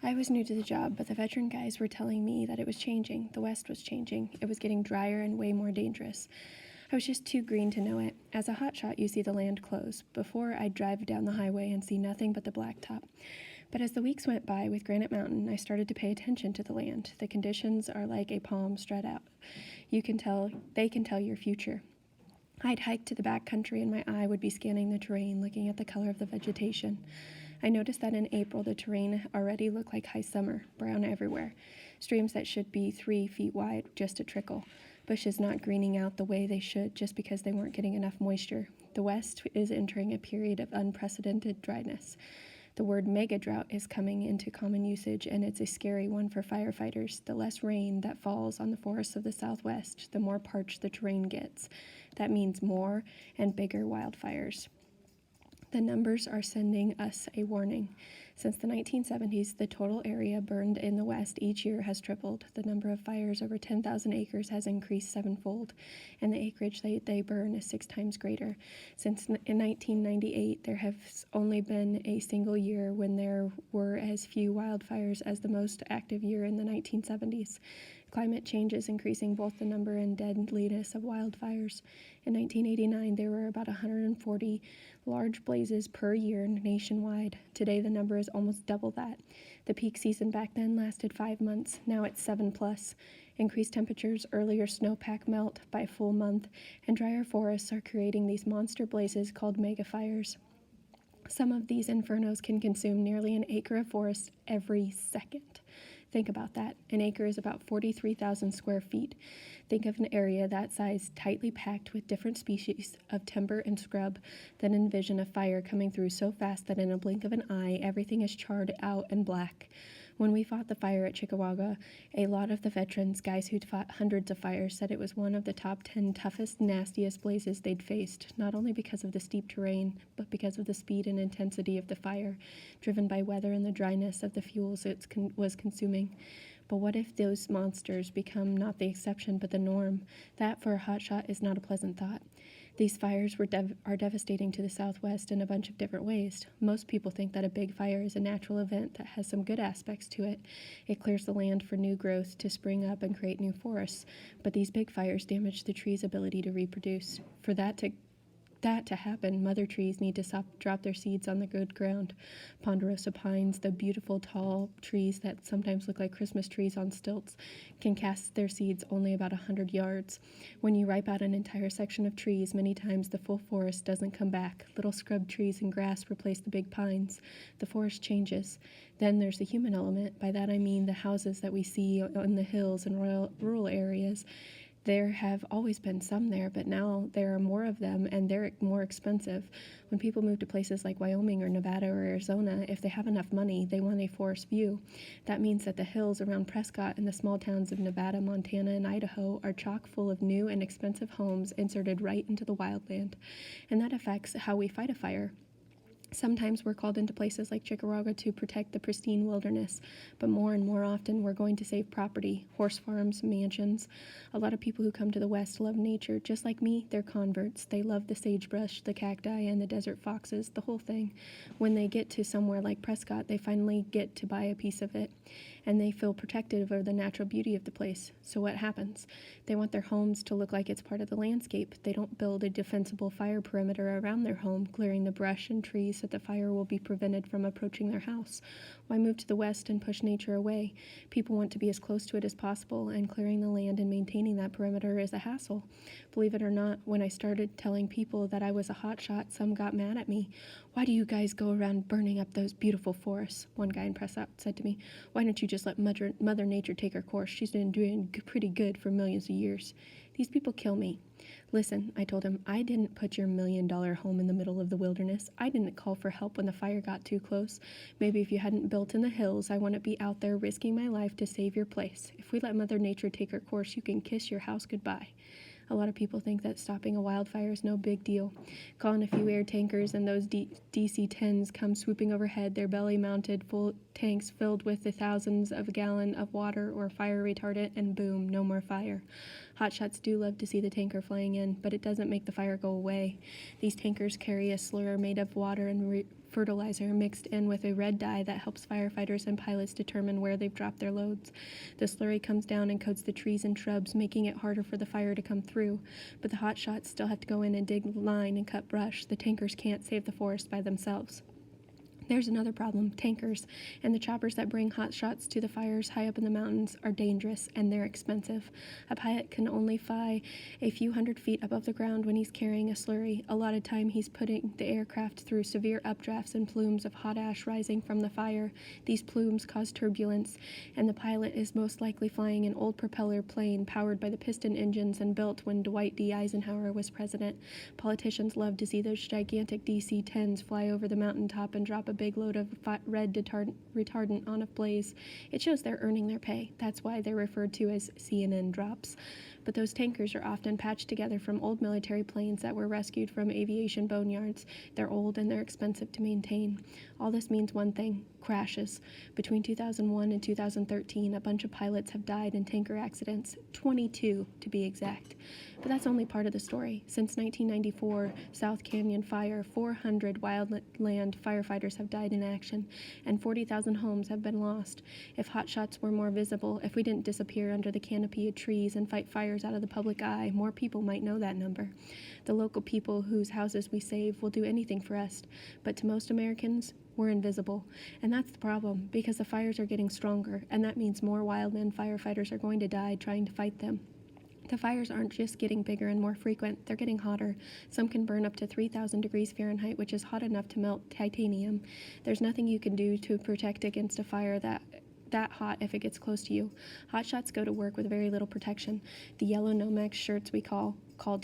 I was new to the job, but the veteran guys were telling me that it was changing. The West was changing. It was getting drier and way more dangerous. I was just too green to know it. As a hotshot, you see the land close. Before, I'd drive down the highway and see nothing but the blacktop. But as the weeks went by with Granite Mountain, I started to pay attention to the land. The conditions are like a palm spread out. They can tell your future. I'd hike to the back country and my eye would be scanning the terrain, looking at the color of the vegetation. I noticed that in April the terrain already looked like high summer, brown everywhere. Streams that should be 3 feet wide, just a trickle. Bushes not greening out the way they should just because they weren't getting enough moisture. The West is entering a period of unprecedented dryness. The word mega drought is coming into common usage, and it's a scary one for firefighters. The less rain that falls on the forests of the Southwest, the more parched the terrain gets. That means more and bigger wildfires. The numbers are sending us a warning. Since the 1970s, the total area burned in the West each year has tripled. The number of fires over 10,000 acres has increased sevenfold, and the acreage they burn is 6 times greater. Since in 1998, there has only been a single year when there were as few wildfires as the most active year in the 1970s. Climate change is increasing both the number and deadliness of wildfires. In 1989, there were about 140 large blazes per year nationwide. Today, the number is almost double that. The peak season back then lasted 5 months. Now it's 7+. Increased temperatures, earlier snowpack melt by a full month, and drier forests are creating these monster blazes called megafires. Some of these infernos can consume nearly an acre of forest every second. Think about that. An acre is about 43,000 square feet. Think of an area that size tightly packed with different species of timber and scrub. Then envision a fire coming through so fast that in a blink of an eye, everything is charred out and black. When we fought the fire at Chickamauga, a lot of the veterans, guys who'd fought hundreds of fires, said it was one of the top 10 toughest, nastiest blazes they'd faced, not only because of the steep terrain, but because of the speed and intensity of the fire, driven by weather and the dryness of the fuels it was consuming. But what if those monsters become not the exception but the norm? That, for a hotshot, is not a pleasant thought. These fires are devastating to the Southwest in a bunch of different ways. Most people think that a big fire is a natural event that has some good aspects to it. It clears the land for new growth to spring up and create new forests. But these big fires damage the tree's ability to reproduce. For that to happen, mother trees need to drop their seeds on the good ground. Ponderosa pines, the beautiful tall trees that sometimes look like Christmas trees on stilts, can cast their seeds only about 100 yards. When you ripe out an entire section of trees, many times the full forest doesn't come back. Little scrub trees and grass replace the big pines. The forest changes. Then there's the human element. By that I mean the houses that we see on the hills and rural areas. There have always been some there, but now there are more of them, and they're more expensive. When people move to places like Wyoming or Nevada or Arizona, if they have enough money, they want a forest view. That means that the hills around Prescott and the small towns of Nevada, Montana, and Idaho are chock full of new and expensive homes inserted right into the wildland, and that affects how we fight a fire. Sometimes we're called into places like Chickamauga to protect the pristine wilderness, but more and more often we're going to save property, horse farms, mansions. A lot of people who come to the West love nature. Just like me, they're converts. They love the sagebrush, the cacti, and the desert foxes, the whole thing. When they get to somewhere like Prescott, they finally get to buy a piece of it, and they feel protective of the natural beauty of the place. So what happens? They want their homes to look like it's part of the landscape. They don't build a defensible fire perimeter around their home, clearing the brush and trees that the fire will be prevented from approaching their house. Why move to the West and push nature away? People want to be as close to it as possible, and clearing the land and maintaining that perimeter is a hassle. Believe it or not, when I started telling people that I was a hotshot, some got mad at me. Why do you guys go around burning up those beautiful forests? One guy in press out said to me, why don't you just let Mother Nature take her course? She's been doing pretty good for millions of years. These people kill me. Listen, I told him, I didn't put your $1 million home in the middle of the wilderness. I didn't call for help when the fire got too close. Maybe if you hadn't built in the hills, I wouldn't be out there risking my life to save your place. If we let Mother Nature take her course, you can kiss your house goodbye. A lot of people think that stopping a wildfire is no big deal. Call in a few air tankers and those DC-10s come swooping overhead, their belly-mounted full tanks filled with the thousands of gallons of water or fire retardant, and boom, no more fire. Hotshots do love to see the tanker flying in, but it doesn't make the fire go away. These tankers carry a slur made of water and fertilizer mixed in with a red dye that helps firefighters and pilots determine where they've dropped their loads. The slurry comes down and coats the trees and shrubs, making it harder for the fire to come through. But the hotshots still have to go in and dig line and cut brush. The tankers can't save the forest by themselves. There's another problem, tankers, and the choppers that bring hot shots to the fires high up in the mountains are dangerous and they're expensive. A pilot can only fly a few hundred feet above the ground when he's carrying a slurry. A lot of time he's putting the aircraft through severe updrafts and plumes of hot ash rising from the fire. These plumes cause turbulence, and the pilot is most likely flying an old propeller plane powered by the piston engines and built when Dwight D. Eisenhower was president. Politicians love to see those gigantic DC-10s fly over the mountaintop and drop a big load of red retardant on a blaze. It shows they're earning their pay. That's why they're referred to as CNN drops. But those tankers are often patched together from old military planes that were rescued from aviation boneyards. They're old and they're expensive to maintain. All this means one thing: crashes. Between 2001 and 2013, a bunch of pilots have died in tanker accidents, 22 to be exact. But that's only part of the story. Since 1994 South Canyon fire, 400 wildland firefighters have died in action, and 40,000 homes have been lost. If hotshots were more visible, if we didn't disappear under the canopy of trees and fight fires out of the public eye, more people might know that number. The local people whose houses we save will do anything for us, but to most Americans, we're invisible. And that's the problem, because the fires are getting stronger, and that means more wildland firefighters are going to die trying to fight them. The fires aren't just getting bigger and more frequent, they're getting hotter. Some can burn up to 3,000 degrees Fahrenheit, which is hot enough to melt titanium. There's nothing you can do to protect against a fire that hot if it gets close to you. Hotshots go to work with very little protection. The yellow Nomex shirts we called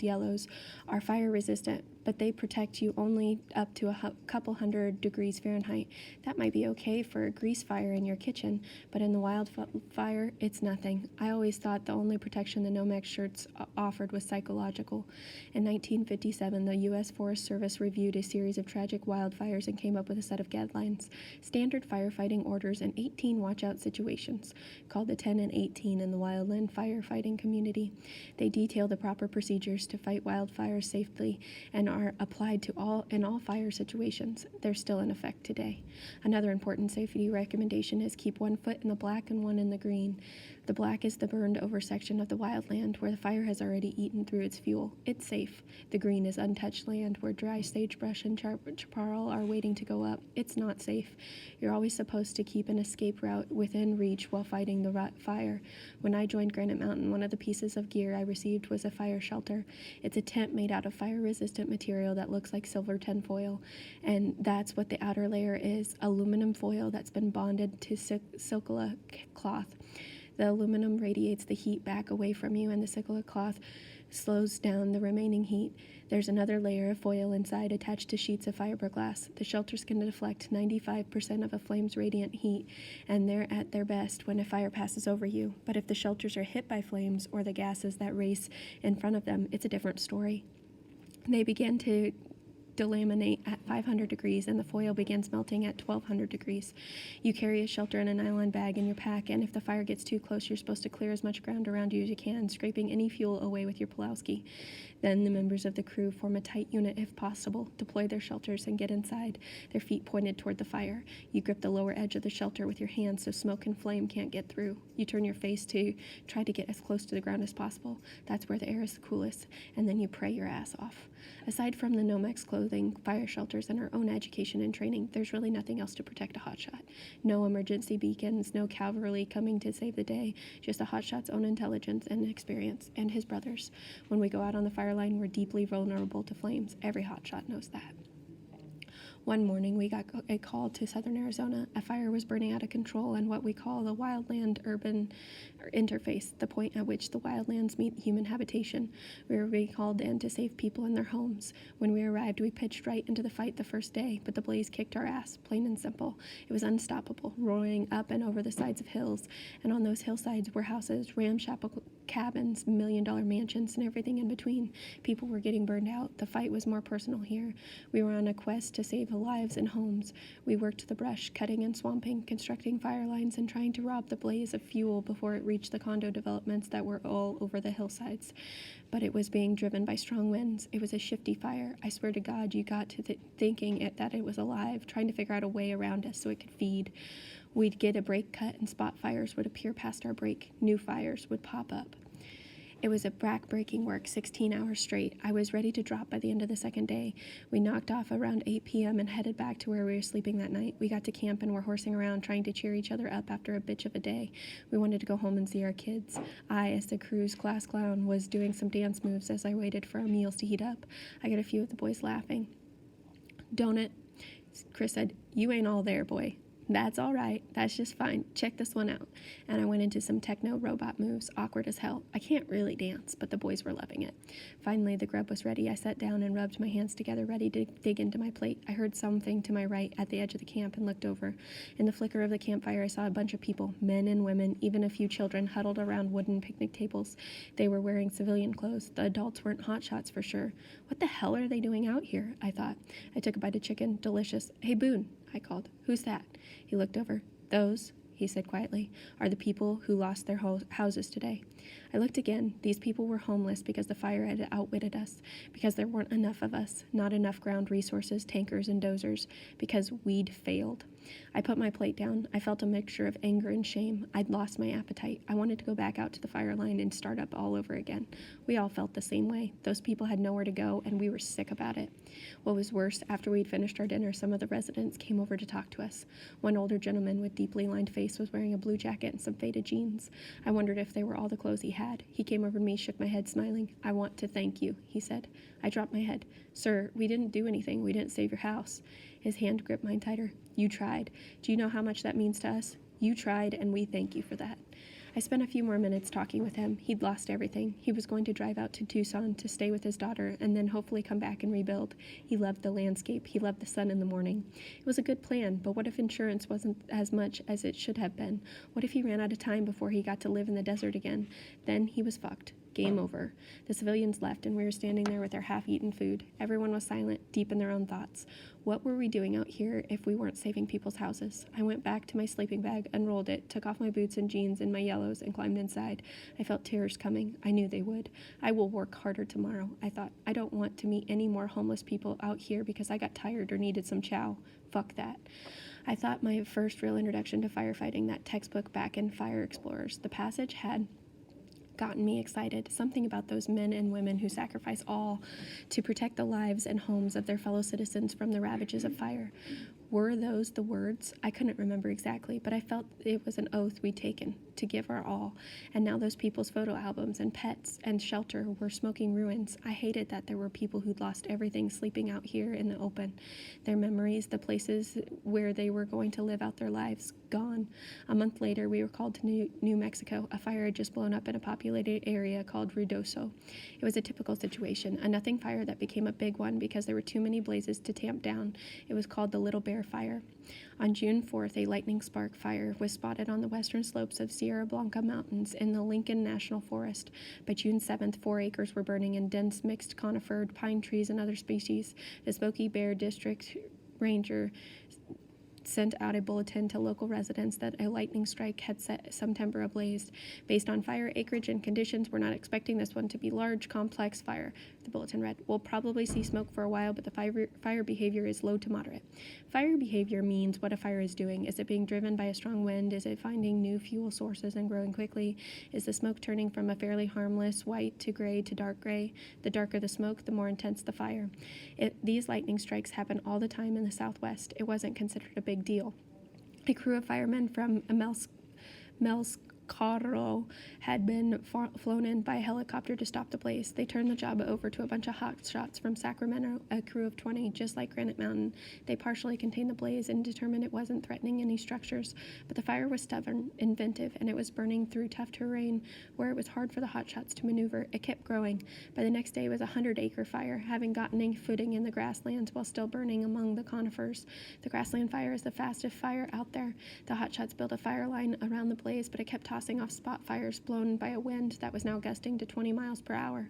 yellows, are fire resistant, but they protect you only up to a couple hundred degrees Fahrenheit. That might be okay for a grease fire in your kitchen, but in the wildfire, it's nothing. I always thought the only protection the Nomex shirts offered was psychological. In 1957, the U.S. Forest Service reviewed a series of tragic wildfires and came up with a set of guidelines, standard firefighting orders, and 18 watch-out situations, called the 10 and 18 in the wildland firefighting community. They detail the proper procedures to fight wildfires safely and are applied to all fire situations. They're still in effect today. Another important safety recommendation is keep one foot in the black and one in the green. The black is the burned over section of the wildland where the fire has already eaten through its fuel. It's safe. The green is untouched land where dry sagebrush and chaparral are waiting to go up. It's not safe. You're always supposed to keep an escape route within reach while fighting the fire. When I joined Granite Mountain, one of the pieces of gear I received was a fire shelter. It's a tent made out of fire-resistant material that looks like silver tinfoil, and that's what the outer layer is, aluminum foil that's been bonded to Silcola cloth. The aluminum radiates the heat back away from you, and the Silcola cloth slows down the remaining heat. There's another layer of foil inside attached to sheets of fiberglass. The shelters can deflect 95% of a flame's radiant heat, and they're at their best when a fire passes over you. But if the shelters are hit by flames or the gases that race in front of them, it's a different story. They begin to delaminate at 500 degrees, and the foil begins melting at 1200 degrees. You carry a shelter in a nylon bag in your pack, and if the fire gets too close, you're supposed to clear as much ground around you as you can, scraping any fuel away with your Pulowski. Then the members of the crew form a tight unit if possible, deploy their shelters, and get inside, their feet pointed toward the fire. You grip the lower edge of the shelter with your hands so smoke and flame can't get through. You turn your face to try to get as close to the ground as possible. That's where the air is the coolest, and then you pray your ass off. Aside from the Nomex clothing, fire shelters, and our own education and training, there's really nothing else to protect a hotshot. No emergency beacons, no cavalry coming to save the day, just a hotshot's own intelligence and experience, and his brothers. When we go out on the fire line, we're deeply vulnerable to flames. Every hotshot knows that. One morning, we got a call to southern Arizona. A fire was burning out of control in what we call the wildland-urban interface, the point at which the wildlands meet human habitation. We were being called in to save people in their homes. When we arrived, we pitched right into the fight the first day, but the blaze kicked our ass, plain and simple. It was unstoppable, roaring up and over the sides of hills, and on those hillsides were houses, cabins, million-dollar mansions, and everything in between. People were getting burned out. The fight was more personal here. We were on a quest to save lives and homes. We worked the brush, cutting and swamping, constructing fire lines, and trying to rob the blaze of fuel before it reached the condo developments that were all over the hillsides. But it was being driven by strong winds. It was a shifty fire. I swear to God, you got to thinking that it was alive, trying to figure out a way around us so it could feed. We'd get a break cut and spot fires would appear past our break. New fires would pop up. It was a back-breaking work, 16 hours straight. I was ready to drop by the end of the second day. We knocked off around 8 p.m. and headed back to where we were sleeping that night. We got to camp and were horsing around trying to cheer each other up after a bitch of a day. We wanted to go home and see our kids. I, as the crew's class clown, was doing some dance moves as I waited for our meals to heat up. I got a few of the boys laughing. "Don't it?" Chris said. "You ain't all there, boy." "That's all right. That's just fine. Check this one out." And I went into some techno robot moves, awkward as hell. I can't really dance, but the boys were loving it. Finally, the grub was ready. I sat down and rubbed my hands together, ready to dig into my plate. I heard something to my right at the edge of the camp and looked over. In the flicker of the campfire, I saw a bunch of people, men and women, even a few children, huddled around wooden picnic tables. They were wearing civilian clothes. The adults weren't hotshots for sure. What the hell are they doing out here? I thought. I took a bite of chicken. Delicious. "Hey, Boone," I called. "Who's that?" He looked over. "Those," he said quietly, "are the people who lost their houses today." I looked again. These people were homeless because the fire had outwitted us, because there weren't enough of us, not enough ground resources, tankers, and dozers, because we'd failed. I put my plate down. I felt a mixture of anger and shame. I'd lost my appetite. I wanted to go back out to the fire line and start up all over again. We all felt the same way. Those people had nowhere to go, and we were sick about it. What was worse, after we'd finished our dinner, some of the residents came over to talk to us. One older gentleman with deeply lined face was wearing a blue jacket and some faded jeans. I wondered if they were all the clothes he had. He came over to me, shook my head, smiling. "I want to thank you," he said. I dropped my head. "Sir, we didn't do anything. We didn't save your house." His hand gripped mine tighter. "You tried. Do you know how much that means to us? You tried, and we thank you for that." I spent a few more minutes talking with him. He'd lost everything. He was going to drive out to Tucson to stay with his daughter and then hopefully come back and rebuild. He loved the landscape. He loved the sun in the morning. It was a good plan, but what if insurance wasn't as much as it should have been? What if he ran out of time before he got to live in the desert again? Then he was fucked. Game over. The civilians left, and we were standing there with our half-eaten food. Everyone was silent, deep in their own thoughts. What were we doing out here if we weren't saving people's houses? I went back to my sleeping bag, unrolled it, took off my boots and jeans and my yellows, and climbed inside. I felt tears coming. I knew they would. I will work harder tomorrow, I thought. I don't want to meet any more homeless people out here because I got tired or needed some chow. Fuck that. I thought my first real introduction to firefighting, that textbook back in Fire Explorers. The passage had gotten me excited. Something about those men and women who sacrifice all to protect the lives and homes of their fellow citizens from the ravages of fire. Were those the words? I couldn't remember exactly, but I felt it was an oath we'd taken to give our all. And now those people's photo albums and pets and shelter were smoking ruins. I hated that there were people who'd lost everything sleeping out here in the open. Their memories, the places where they were going to live out their lives, gone. A month later, we were called to New Mexico. A fire had just blown up in a populated area called Ruidoso. It was a typical situation, a nothing fire that became a big one because there were too many blazes to tamp down. It was called the Little Bear Fire. On June 4th, a lightning spark fire was spotted on the western slopes of Sierra Blanca Mountains in the Lincoln National Forest. By June 7th, 4 acres were burning in dense mixed conifer, pine trees, and other species. The Smokey Bear District Ranger sent out a bulletin to local residents that a lightning strike had set some timber ablaze. Based on fire acreage and conditions, we're not expecting this one to be large, complex fire. The bulletin read, "We'll probably see smoke for a while, but the fire behavior is low to moderate." Fire behavior means what a fire is doing. Is it being driven by a strong wind? Is it finding new fuel sources and growing quickly? Is the smoke turning from a fairly harmless white to gray to dark gray? The darker the smoke, the more intense the fire. These lightning strikes happen all the time in the Southwest. It wasn't considered a big deal. A crew of firemen from Melscaro had been flown in by helicopter to stop the blaze. They turned the job over to a bunch of hotshots from Sacramento, a crew of 20, just like Granite Mountain. They partially contained the blaze and determined it wasn't threatening any structures, but the fire was stubborn, inventive, and it was burning through tough terrain where it was hard for the hotshots to maneuver. It kept growing. By the next day, it was a 100-acre fire, having gotten a footing in the grasslands while still burning among the conifers. The grassland fire is the fastest fire out there. The hotshots built a fire line around the blaze, but it kept tossing off spot fires blown by a wind that was now gusting to 20 miles per hour.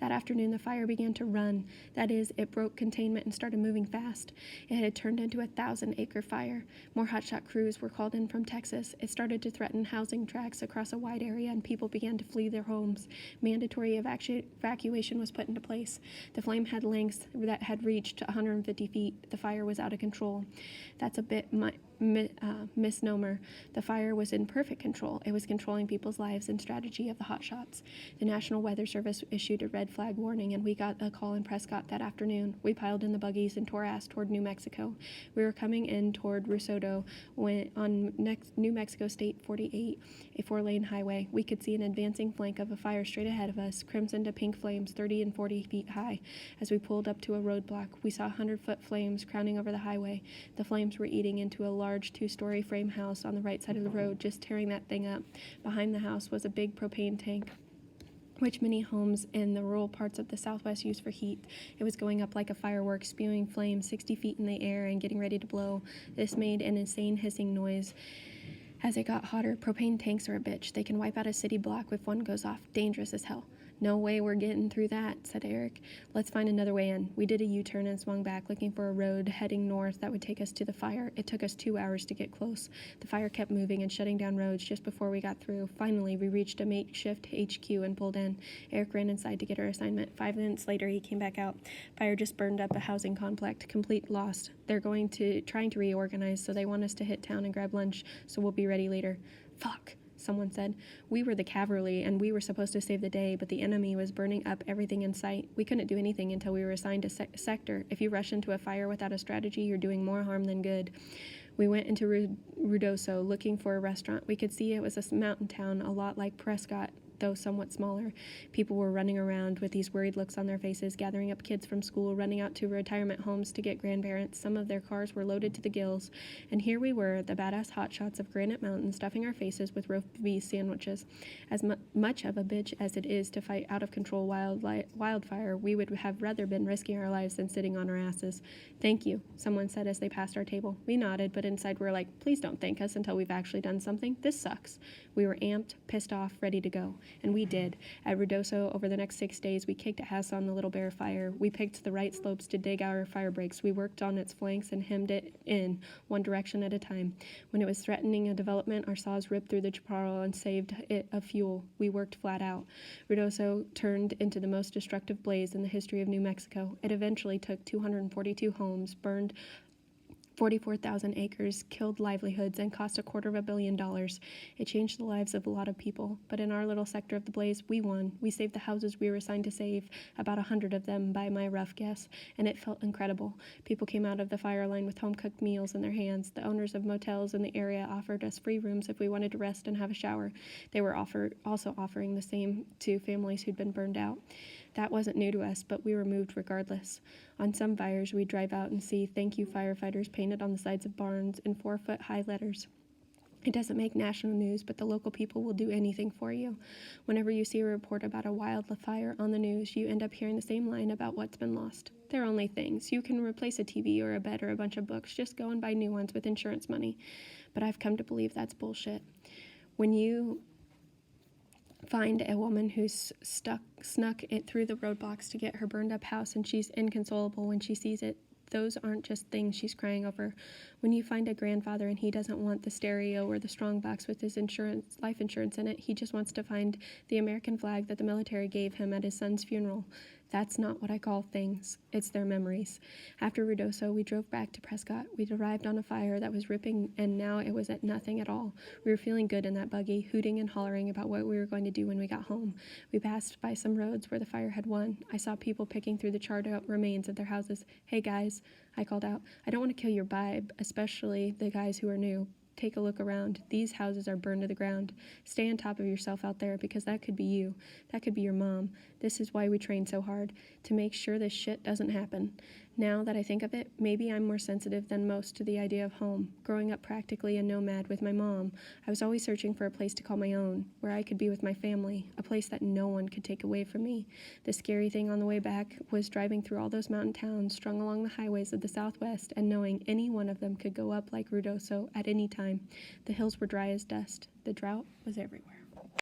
That afternoon, the fire began to run. That is, it broke containment and started moving fast. It had turned into a 1,000-acre fire. More hotshot crews were called in from Texas. It started to threaten housing tracts across a wide area, and people began to flee their homes. Mandatory evacuation was put into place. The flame had lengths that had reached 150 feet. The fire was out of control. That's a bit misnomer. The fire was in perfect control. It was controlling people's lives and strategy of the hotshots. The National Weather Service issued a red flag warning, and we got a call in Prescott that afternoon. We piled in the buggies and tore ass toward New Mexico. We were coming in toward Rusodo on New Mexico State 48, a 4-lane highway. We could see an advancing flank of a fire straight ahead of us, crimson to pink flames 30 and 40 feet high. As we pulled up to a roadblock, we saw 100-foot flames crowning over the highway. The flames were eating into a large 2-story frame house on the right side of the road, just tearing that thing up. Behind the house was a big propane tank, which many homes in the rural parts of the Southwest use for heat. It was going up like a firework, spewing flames 60 feet in the air and getting ready to blow. This made an insane hissing noise. As it got hotter, propane tanks are a bitch. They can wipe out a city block if one goes off. Dangerous as hell. No way we're getting through that, said Eric. Let's find another way in. We did a U-turn and swung back, looking for a road heading north that would take us to the fire. It took us 2 hours to get close. The fire kept moving and shutting down roads just before we got through. Finally, we reached a makeshift HQ and pulled in. Eric ran inside to get our assignment. 5 minutes later, he came back out. Fire just burned up a housing complex. Complete loss. They're trying to reorganize, so they want us to hit town and grab lunch, so we'll be ready later. Fuck, someone said. We were the cavalry, and we were supposed to save the day, but the enemy was burning up everything in sight. We couldn't do anything until we were assigned a sector. If you rush into a fire without a strategy, you're doing more harm than good. We went into Rudoso looking for a restaurant. We could see it was a mountain town, a lot like Prescott, though somewhat smaller. People were running around with these worried looks on their faces, gathering up kids from school, running out to retirement homes to get grandparents. Some of their cars were loaded to the gills. And here we were, the badass hotshots of Granite Mountain, stuffing our faces with roast beef sandwiches. As much of a bitch as it is to fight out-of-control wildfire, we would have rather been risking our lives than sitting on our asses. Thank you, someone said as they passed our table. We nodded, but inside we're like, please don't thank us until we've actually done something. This sucks. We were amped, pissed off, ready to go. And we did. At Rudoso, over the next 6 days, we kicked ass on the Little Bear fire. We picked the right slopes to dig our fire breaks. We worked on its flanks and hemmed it in, one direction at a time. When it was threatening a development, our saws ripped through the chaparral and saved it of fuel. We worked flat out. Rudoso turned into the most destructive blaze in the history of New Mexico. It eventually took 242 homes, burned 44,000 acres, killed livelihoods, and cost $250 million. It changed the lives of a lot of people, but in our little sector of the blaze, we won. We saved the houses we were assigned to save, about 100 of them by my rough guess, and it felt incredible. People came out of the fire line with home-cooked meals in their hands. The owners of motels in the area offered us free rooms if we wanted to rest and have a shower. They were also offering the same to families who'd been burned out. That wasn't new to us, but we were moved regardless. On some fires, we'd drive out and see "Thank you, firefighters" painted on the sides of barns in 4-foot-high letters. It doesn't make national news, but the local people will do anything for you. Whenever you see a report about a wildfire on the news, you end up hearing the same line about what's been lost. They're only things. You can replace a TV or a bed or a bunch of books. Just go and buy new ones with insurance money. But I've come to believe that's bullshit. When you find a woman who's snuck it through the roadblocks to get her burned up house and she's inconsolable when she sees it, those aren't just things she's crying over. When you find a grandfather and he doesn't want the stereo or the strong box with his life insurance in it, he just wants to find the American flag that the military gave him at his son's funeral. That's not what I call things. It's their memories. After Rudoso, we drove back to Prescott. We'd arrived on a fire that was ripping, and now it was at nothing at all. We were feeling good in that buggy, hooting and hollering about what we were going to do when we got home. We passed by some roads where the fire had won. I saw people picking through the charred-out remains of their houses. "Hey, guys," I called out. "I don't want to kill your vibe, especially the guys who are new. Take a look around. These houses are burned to the ground. Stay on top of yourself out there, because that could be you. That could be your mom. This is why we train so hard, to make sure this shit doesn't happen." Now that I think of it, maybe I'm more sensitive than most to the idea of home. Growing up practically a nomad with my mom, I was always searching for a place to call my own, where I could be with my family, a place that no one could take away from me. The scary thing on the way back was driving through all those mountain towns strung along the highways of the Southwest and knowing any one of them could go up like Ruidoso at any time. The hills were dry as dust. The drought was everywhere.